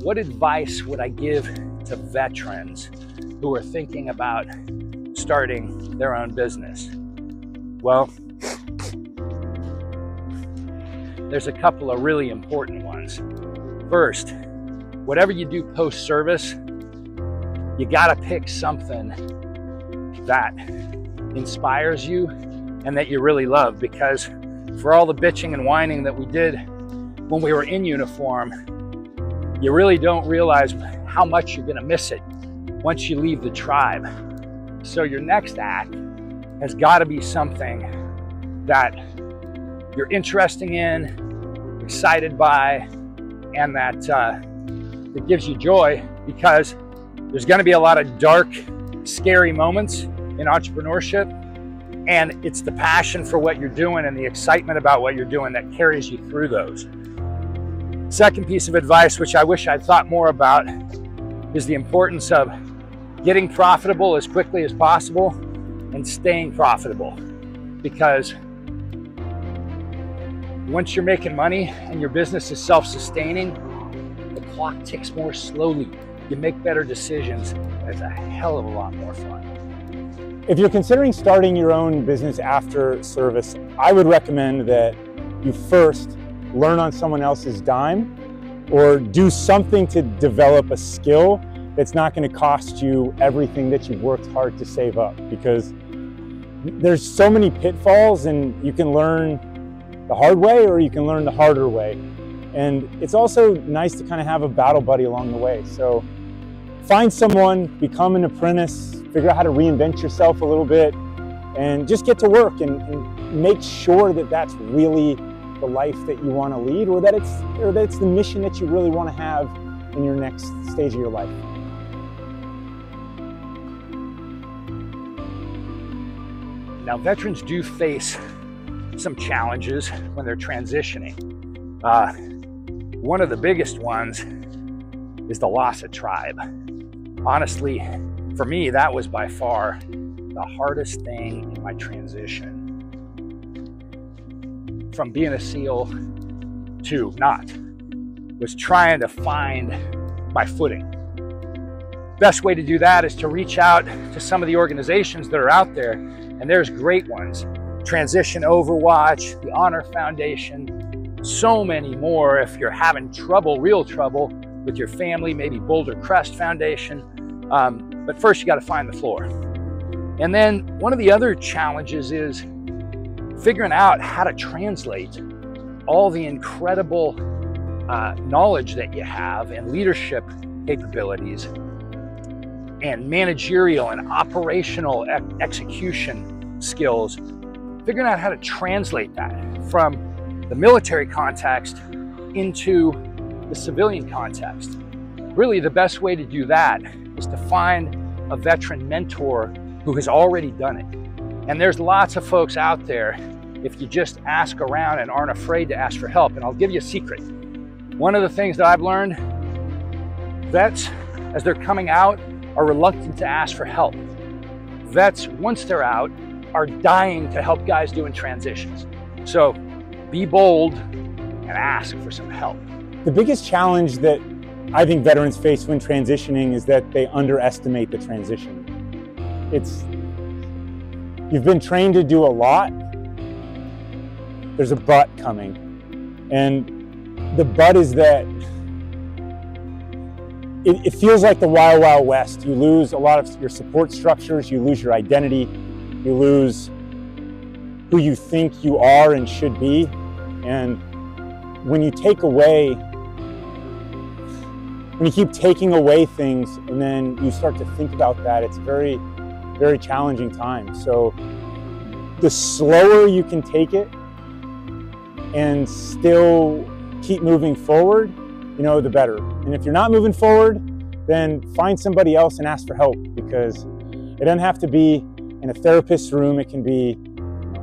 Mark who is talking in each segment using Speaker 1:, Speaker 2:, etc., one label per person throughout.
Speaker 1: what advice would I give to veterans who are thinking about starting their own business? Well, there's a couple of really important ones. First, whatever you do post-service, you gotta pick something that inspires you and that you really love, because for all the bitching and whining that we did when we were in uniform, you really don't realize how much you're gonna miss it once you leave the tribe. So your next act has gotta be something that you're interested in, excited by, and that gives you joy, because there's gonna be a lot of dark, scary moments in entrepreneurship, and it's the passion for what you're doing and the excitement about what you're doing that carries you through those. Second piece of advice, which I wish I'd thought more about, is the importance of getting profitable as quickly as possible and staying profitable. Because once you're making money and your business is self-sustaining, the clock ticks more slowly. You make better decisions, and it's a hell of a lot more fun.
Speaker 2: If you're considering starting your own business after service, I would recommend that you first learn on someone else's dime, or do something to develop a skill that's not going to cost you everything that you've worked hard to save up, because there's so many pitfalls, and you can learn the hard way or you can learn the harder way. And it's also nice to kind of have a battle buddy along the way. So find someone, become an apprentice, figure out how to reinvent yourself a little bit, and just get to work and make sure that that's really the life that you want to lead, or that it's the mission that you really want to have in your next stage of your life.
Speaker 1: Now, veterans do face some challenges when they're transitioning. One of the biggest ones is the loss of tribe. Honestly, for me, that was by far the hardest thing in my transition. From being a SEAL to not, was trying to find my footing. Best way to do that is to reach out to some of the organizations that are out there, and there's great ones. Transition Overwatch, the Honor Foundation, so many more. If you're having trouble, real trouble with your family, maybe Boulder Crest Foundation. But first you got to find the floor. And then one of the other challenges is figuring out how to translate all the incredible knowledge that you have and leadership capabilities and managerial and operational execution skills, figuring out how to translate that from the military context into the civilian context. Really, the best way to do that is to find a veteran mentor who has already done it. And there's lots of folks out there if you just ask around and aren't afraid to ask for help. And I'll give you a secret. One of the things that I've learned, vets, as they're coming out, are reluctant to ask for help. Vets, once they're out, are dying to help guys doing transitions. So be bold and ask for some help.
Speaker 2: The biggest challenge that I think veterans face when transitioning is that they underestimate the transition. You've been trained to do a lot. There's a but coming. And the but is that it feels like the Wild Wild West. You lose a lot of your support structures, you lose your identity, you lose who you think you are and should be. And when you keep taking away things and then you start to think about that, it's a very, very challenging time. So the slower you can take it and still keep moving forward, the better. And if you're not moving forward, then find somebody else and ask for help, because it doesn't have to be in a therapist's room. It can be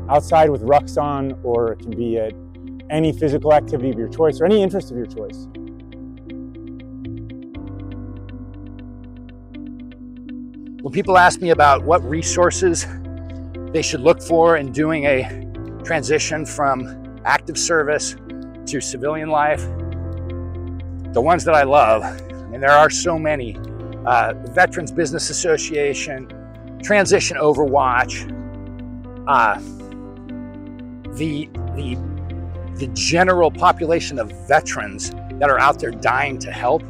Speaker 2: outside with rucks on, or it can be at any physical activity of your choice or any interest of your choice.
Speaker 1: When people ask me about what resources they should look for in doing a transition from active service to civilian life, the ones that I love I mean, there are so many. Veterans Business Association, Transition Overwatch, the general population of veterans that are out there dying to help.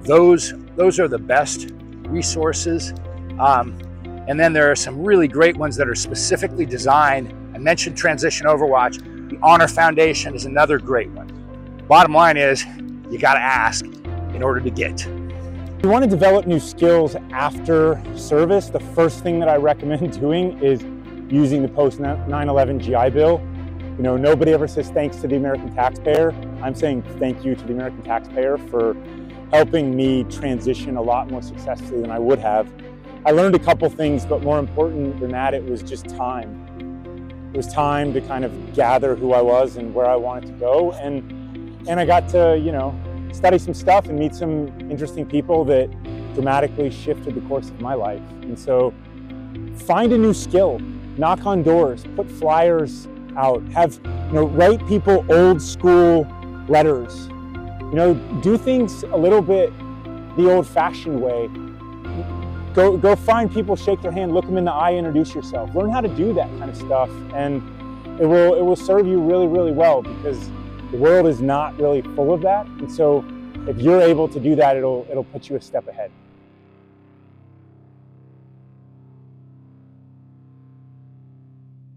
Speaker 1: Those are the best resources. And then there are some really great ones that are specifically designed. I mentioned Transition Overwatch. The Honor Foundation is another great one. Bottom line is, you gotta ask in order to get.
Speaker 2: If you want to develop new skills after service, the first thing that I recommend doing is using the post 9/11 GI Bill. You know, nobody ever says thanks to the American taxpayer. I'm saying thank you to the American taxpayer for helping me transition a lot more successfully than I would have. I learned a couple things, but more important than that, it was just time. It was time to kind of gather who I was and where I wanted to go. And I got to, you know, study some stuff and meet some interesting people that dramatically shifted the course of my life. And so find a new skill, knock on doors, put flyers out, write people old school letters. You know, do things a little bit the old fashioned way. Go find people, shake their hand, look them in the eye, introduce yourself. Learn how to do that kind of stuff, and it will serve you really, really well, because the world is not really full of that. And so if you're able to do that, it'll put you a step ahead.